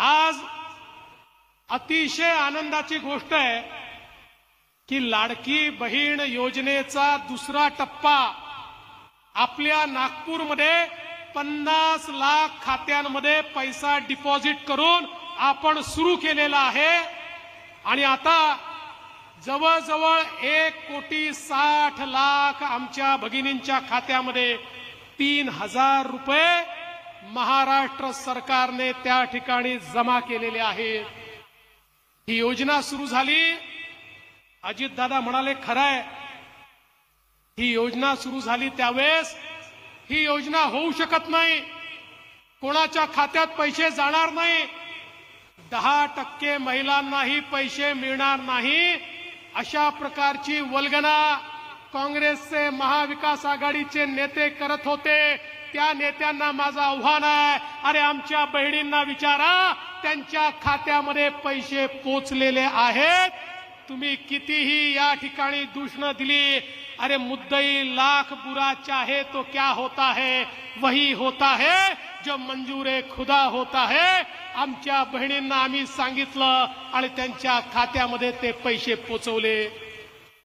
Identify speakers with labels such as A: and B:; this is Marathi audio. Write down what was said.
A: आज अतिशय आनंदाची गोष्ट आहे की लाडकी बहीण योजनेचा दुसरा टप्पा आपल्या नागपूरमध्ये 50 लाख खात्यांमध्ये पैसा डिपॉझिट करून आपण सुरू केलेला आहे आणि आता जवळजवळ 1,60,00,000 आमच्या भगिनींच्या खात्यामध्ये 3,000 रुपये महाराष्ट्र सरकारने त्या ठिकाणी जमा केलेले आहेत। ही योजना सुरू झाली, अजितदादा म्हणाले खरंय, ही योजना सुरू झाली त्यावेळेस ही योजना होऊ शकत नाही, कोणाच्या खात्यात पैसे जाणार नाही, 10% महिलांनाही पैसे मिळणार नाही, अशा प्रकारची वल्गना काँग्रेसचे महाविकास आघाडीचे नेते करत होते। त्या नेत्यांना माझं आव्हान आहे, अरे आमच्या बहिणींना विचारा, त्यांच्या खात्यामध्ये पैसे पोचलेले आहेत। तुम्ही कितीही या ठिकाणी दूषणं दिली, अरे मुद्दई लाख बुरा चाहे तो क्या होता है, वही होता है जो मंजूर खुदा होता है। आमच्या बहिणींना आम्ही सांगितलं आणि त्यांच्या खात्यामध्ये ते पैसे पोचवले।